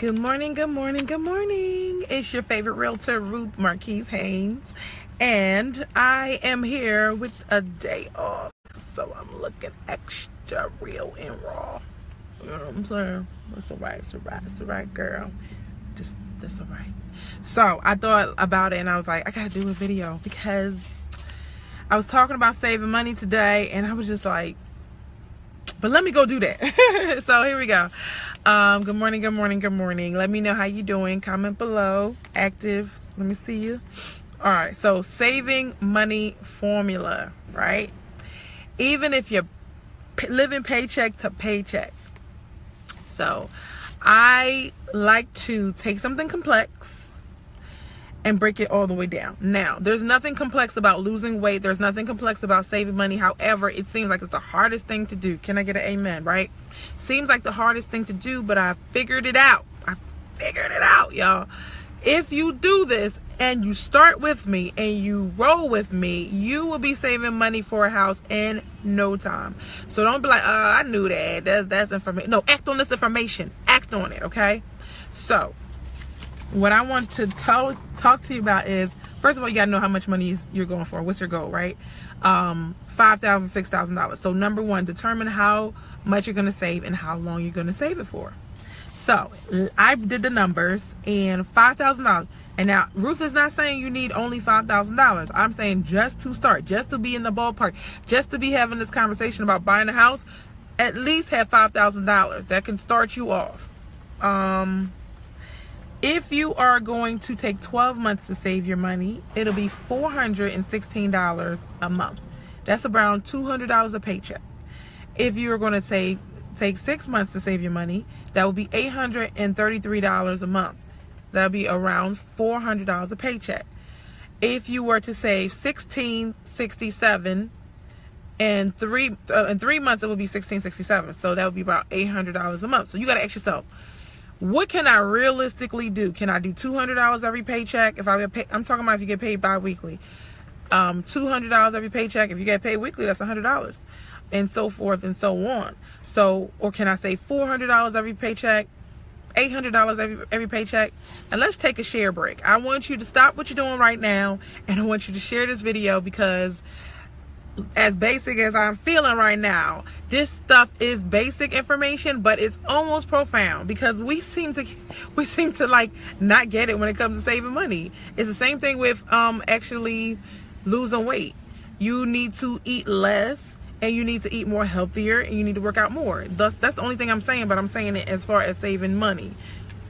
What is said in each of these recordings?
Good morning, good morning, good morning. It's your favorite realtor, Ruth Marquise Haynes, and I am here with a day off, so I'm looking extra real and raw. You know what I'm saying? That's all right, girl. That's all right. So I thought about it, and I was like, I gotta do a video because I was talking about saving money today, and I was just like, but let me go do that. So here we go. Good morning, good morning, good morning. Let me know how you doing. Comment below. Active. Let me see you. All right. So saving money formula, right? Even if you're living paycheck to paycheck. So I like to take something complex and break it all the way down. Now, there's nothing complex about losing weight. There's nothing complex about saving money. However, it seems like it's the hardest thing to do. Can I get an amen, right? Seems like the hardest thing to do, but I figured it out. Y'all. If you do this and you start with me and you roll with me, you will be saving money for a house in no time. So don't be like, I knew that. That's information. No, act on this information. Act on it, okay? So what I want to talk to you about is, first of all, you gotta know how much money you're going for. What's your goal, right? $5,000, $6,000. So number one, determine how much you're gonna save and how long you're gonna save it for. So I did the numbers, and $5,000. And now Ruth is not saying you need only $5,000. I'm saying just to start, just to be in the ballpark, just to be having this conversation about buying a house, at least have $5,000. That can start you off. If you are going to take 12 months to save your money, it'll be $416 a month. That's around $200 a paycheck. If you are going to take 6 months to save your money, that would be $833 a month. That'll be around $400 a paycheck. If you were to save $1,667 in 3 months, it would be $1,667. So that would be about $800 a month. So you got to ask yourself, what can I realistically do? Can I do $200 every paycheck? If I get paid, I'm talking about if you get paid bi-weekly. $200 every paycheck. If you get paid weekly, that's $100, and so forth and so on. So, or can I say $400 every paycheck, $800 every paycheck? And let's take a share break. I want you to stop what you're doing right now, and I want you to share this video, because as basic as I'm feeling right now, this stuff is basic information, but it's almost profound, because we seem to like not get it when it comes to saving money. It's the same thing with actually losing weight. You need to eat less, and you need to eat more healthier, and you need to work out more. That's the only thing I'm saying, but I'm saying it as far as saving money.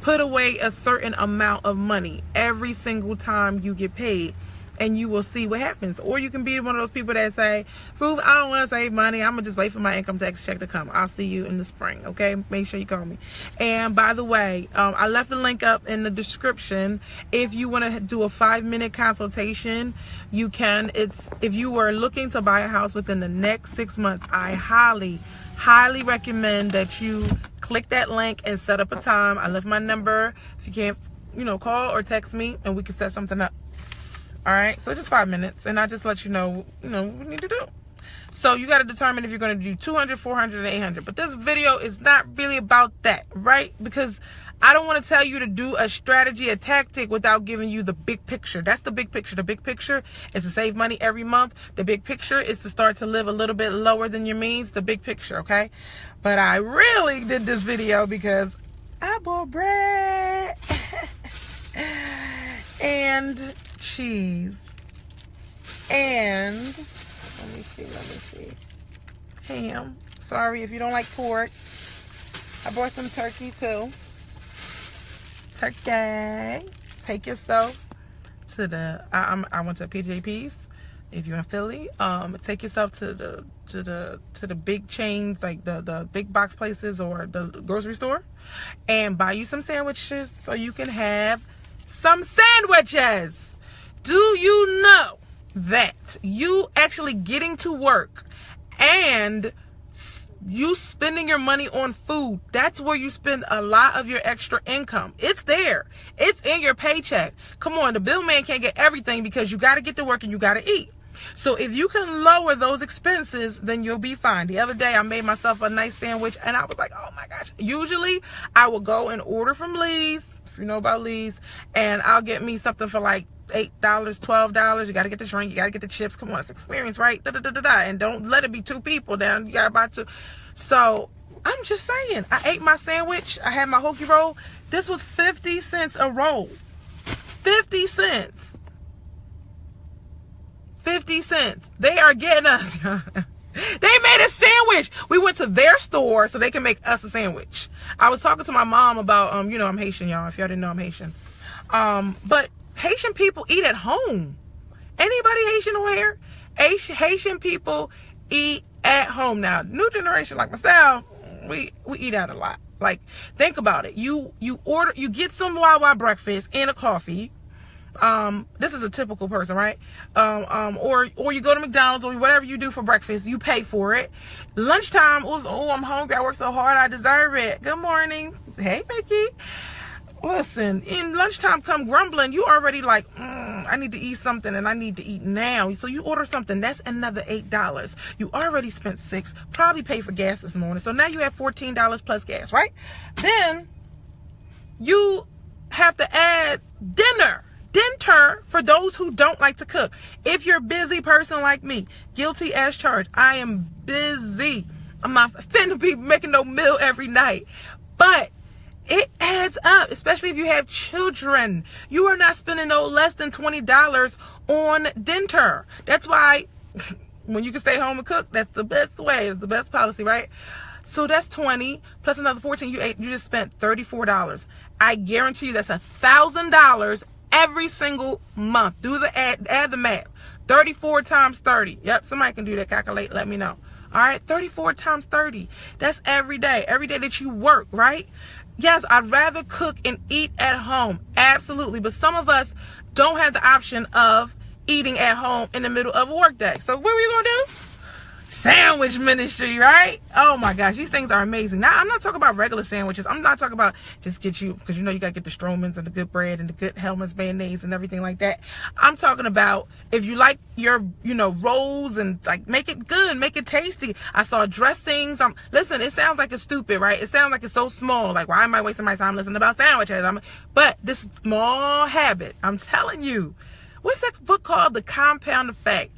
Put away a certain amount of money every single time you get paid, and you will see what happens. Or you can be one of those people that say, Ruth, I don't want to save money. I'm going to just wait for my income tax check to come. I'll see you in the spring, okay? Make sure you call me. And by the way, I left the link up in the description. If you want to do a 5-minute consultation, you can. If you are looking to buy a house within the next 6 months, I highly recommend that you click that link and set up a time. I left my number. If you can't, call or text me, and we can set something up. All right, so just 5 minutes, and I just let you know, what we need to do. So you got to determine if you're going to do 200, 400, and 800. But this video is not really about that, right? Because I don't want to tell you to do a strategy, a tactic, without giving you the big picture. That's the big picture. The big picture is to save money every month. The big picture is to start to live a little bit lower than your means. The big picture, okay? But I really did this video because I bought bread and cheese, and let me see, ham. Sorry if you don't like pork. I bought some turkey too. Turkey. Take yourself to the I went to PJP's. If you're in Philly, take yourself to the big chains, like the big box places or the grocery store, and buy you some sandwiches so you can have some sandwiches. Do you know that you actually getting to work and you spending your money on food, that's where you spend a lot of your extra income? It's there. It's in your paycheck. Come on, the bill man can't get everything because you got to get to work and you got to eat. So if you can lower those expenses, then you'll be fine. The other day I made myself a nice sandwich and I was like, oh my gosh. Usually I will go and order from Lee's, if you know about Lee's, and I'll get me something for like $8, $12. You got to get the drink, you got to get the chips. Come on, it's experience, right? And don't let it be two people down. You got to buy two. So I'm just saying, I ate my sandwich. I had my hoagie roll. This was 50 cents a roll. 50 cents. 50 cents. They are getting us. They made a sandwich. We went to their store so they can make us a sandwich. I was talking to my mom about, you know, I'm Haitian, y'all. If y'all didn't know, I'm Haitian. But Haitian people eat at home. Anybody Haitian on here? Haitian people eat at home. Now, new generation like myself, we eat out a lot. Like, think about it. You get some Wawa breakfast and a coffee. This is a typical person, right? Or you go to McDonald's or whatever you do for breakfast, you pay for it. Lunchtime, oh, I'm hungry. I worked so hard. I deserve it. Good morning. Hey, Mickey. Listen, in lunchtime come grumbling, you already like, I need to eat something and I need to eat now. So you order something, that's another $8. You already spent $6, probably paid for gas this morning. So now you have $14 plus gas, right? Then you have to add dinner for those who don't like to cook. If you're a busy person like me, guilty as charged. I am busy. I'm not finna be making no meal every night. But it adds up, especially if you have children. You are not spending no less than $20 on dinner. That's why when you can stay home and cook, that's the best way. It's the best policy, right? So that's 20 plus another 14 you ate. You just spent $34. I guarantee you that's $1,000 every single month. Do the add the math. 34 times 30. Yep, somebody can do that. Calculate. Let me know. All right, 34 times 30. That's every day. Every day that you work, right? Yes, I'd rather cook and eat at home. Absolutely. But some of us don't have the option of eating at home in the middle of a work day. So what are we going to do? Sandwich ministry, right? Oh my gosh, these things are amazing. Now, I'm not talking about regular sandwiches. I'm not talking about just get you, because you know you got to get the Stromans and the good bread and the good Hellman's mayonnaise and everything like that. I'm talking about if you like your, you know, rolls and like make it good, make it tasty. I saw dressings. Listen, it sounds like it's stupid, right? It sounds like it's so small. Like, why am I wasting my time listening about sandwiches? But this small habit, I'm telling you. What's that book called? The Compound Effect.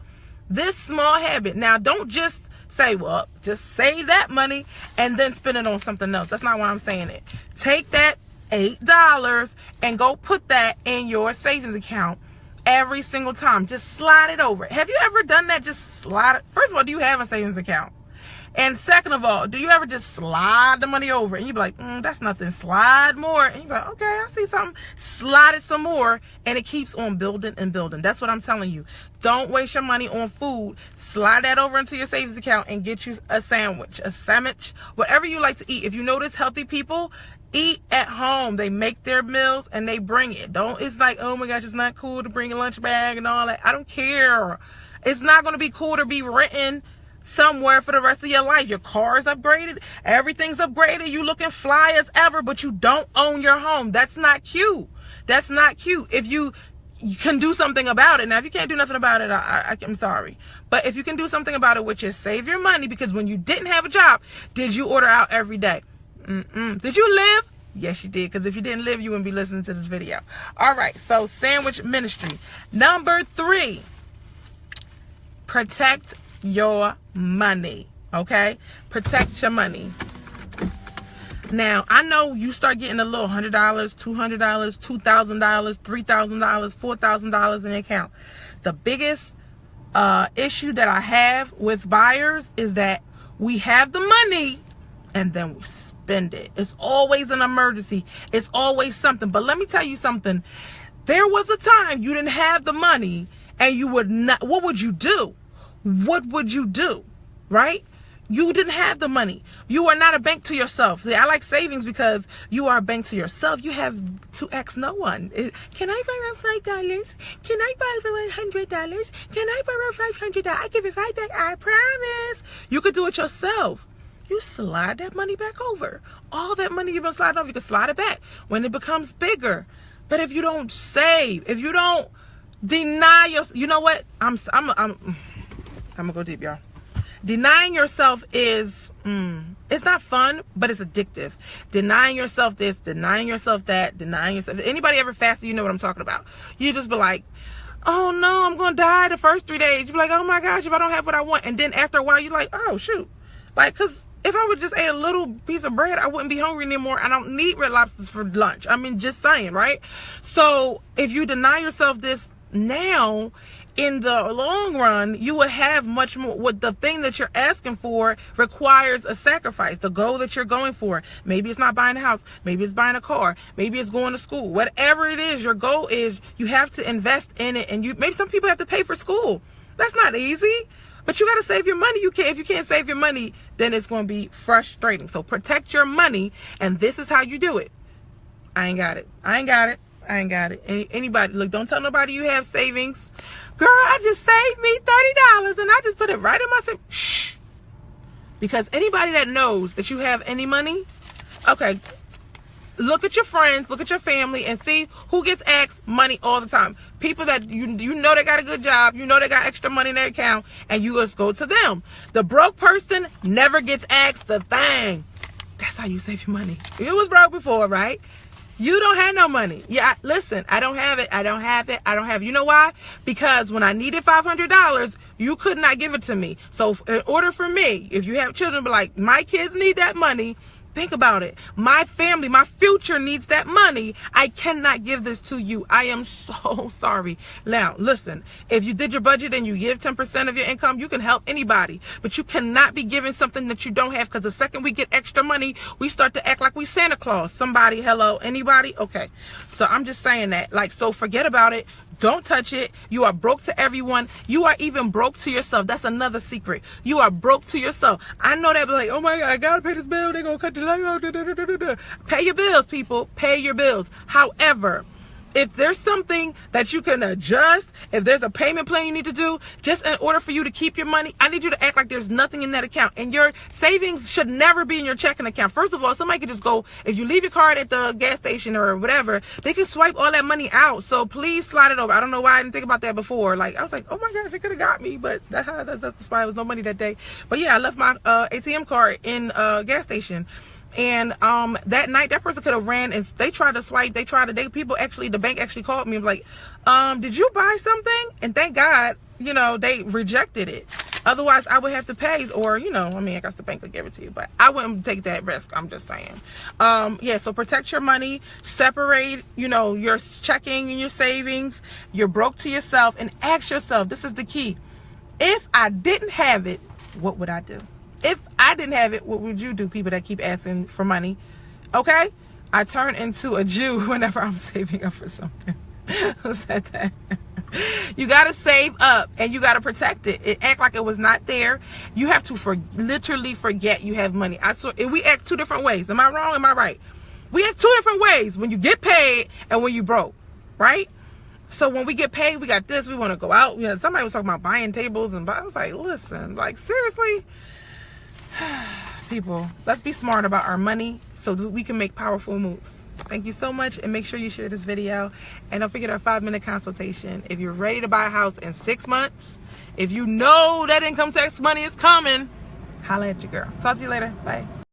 This small habit. Now, don't just say, well, just save that money and then spend it on something else. That's not why I'm saying it. Take that $8 and go put that in your savings account every single time. Just slide it over. Have you ever done that? Just slide it. First of all, do you have a savings account? And second of all, do you ever just slide the money over and you be like, that's nothing, slide more, and you be like, okay, I see something, slide it some more, and it keeps on building and building. That's what I'm telling you. Don't waste your money on food. Slide that over into your savings account and get you a sandwich, whatever you like to eat. If you notice healthy people eat at home, they make their meals and they bring it. It's like, oh my gosh, it's not cool to bring a lunch bag and all that. I don't care. It's not going to be cool to be written somewhere for the rest of your life. Your car is upgraded, everything's upgraded, you looking fly as ever, but you don't own your home. That's not cute. That's not cute. If you can do something about it. Now, if you can't do nothing about it, I'm sorry. But if you can do something about it, which is save your money, because when you didn't have a job, did you order out every day? Did you live? Yes, you did, because if you didn't live, you wouldn't be listening to this video. All right, so sandwich ministry. Number 3, protect your money. Okay, protect your money. Now, I know you start getting a little $100, $200, $2,000, $3,000, $4,000 in the account. The biggest issue that I have with buyers is that we have the money and then we spend it. It's always an emergency. It's always something. But let me tell you something. There was a time you didn't have the money and you would not. What would you do? What would you do, right? You didn't have the money. You are not a bank to yourself. I like savings because you are a bank to yourself. You have to ask no one. Can I borrow $5? Can I borrow $100? Can I borrow $500? I give it right back. I promise. You could do it yourself. You slide that money back over. All that money you've been sliding over, you can slide it back when it becomes bigger. But if you don't save, if you don't Deny your, you know what? I'm gonna go deep, y'all. Denying yourself is, it's not fun, but it's addictive. Denying yourself this, denying yourself that, denying yourself. If anybody ever fasted, you know what I'm talking about. You just be like, oh no, I'm gonna die the first 3 days. You be like, oh my gosh, if I don't have what I want. And then after a while, you're like, oh shoot. Like, cause if I would just eat a little piece of bread, I wouldn't be hungry anymore. I don't need Red Lobsters for lunch. I mean, just saying, right? So if you deny yourself this now, in the long run, you will have much more. What the thing that you're asking for requires a sacrifice. The goal that you're going for, maybe it's not buying a house, maybe it's buying a car, maybe it's going to school. Whatever it is, your goal is, you have to invest in it. And maybe some people have to pay for school. That's not easy. But you got to save your money. If you can't save your money, then it's going to be frustrating. So protect your money, and this is how you do it. I ain't got it. Anybody, look, don't tell nobody you have savings. Girl, I just saved me $30 and I just put it right in my savings. Shh. Because anybody that knows that you have any money, okay, look at your friends, look at your family, and see who gets asked money all the time. People that you know they got a good job, you know they got extra money in their account, and you just go to them. The broke person never gets asked a thing. That's how you save your money. You was broke before, right? You don't have no money. Yeah, listen, I don't have it. You know why? Because when I needed $500, you could not give it to me. So in order for me, if you have children, be like, my kids need that money. Think about it. My family, my future needs that money. I cannot give this to you. I am so sorry. Now, listen, if you did your budget and you give 10% of your income, you can help anybody. But you cannot be giving something that you don't have, because the second we get extra money, we start to act like we Santa Claus. Somebody, hello, anybody? Okay. So I'm just saying that. Like, so forget about it. Don't touch it. You are broke to everyone. You are even broke to yourself. That's another secret. You are broke to yourself. I know that, but like, oh my God, I gotta pay this bill. They're gonna cut the light off. Pay your bills, people. Pay your bills. However, if there's something that you can adjust, if there's a payment plan you need to do, just in order for you to keep your money, I need you to act like there's nothing in that account. And your savings should never be in your checking account. First of all, somebody could just go, if you leave your card at the gas station or whatever, they can swipe all that money out. So please slide it over. I don't know why I didn't think about that before. Like, I was like, oh my gosh, they could have got me, but that's why there was no money that day. But yeah, I left my ATM card in a gas station. And that night, that person could have ran, and they tried to swipe. The bank actually called me and was like, did you buy something? And thank God, you know, they rejected it. Otherwise, I would have to pay, or, you know, I mean, I guess the bank would give it to you, but I wouldn't take that risk. I'm just saying. Yeah, so protect your money, separate, you know, your checking and your savings. You're broke to yourself, and ask yourself, this is the key. If I didn't have it, what would I do? If I didn't have it, what would you do, people that keep asking for money? Okay? I turn into a Jew whenever I'm saving up for something. Who said that? You got to save up, and you got to protect it. Act like it was not there. You have to literally forget you have money. I swear, we act two different ways. Am I wrong? Am I right? We act two different ways when you get paid and when you broke, right? So when we get paid, we got this. We want to go out. You know, somebody was talking about buying tables, and I was like, listen, like, seriously? People, let's be smart about our money so that we can make powerful moves. Thank you so much, and make sure you share this video, and don't forget our 5-minute consultation. If you're ready to buy a house in 6 months, if you know that income tax money is coming, holla at your girl. Talk to you later. Bye.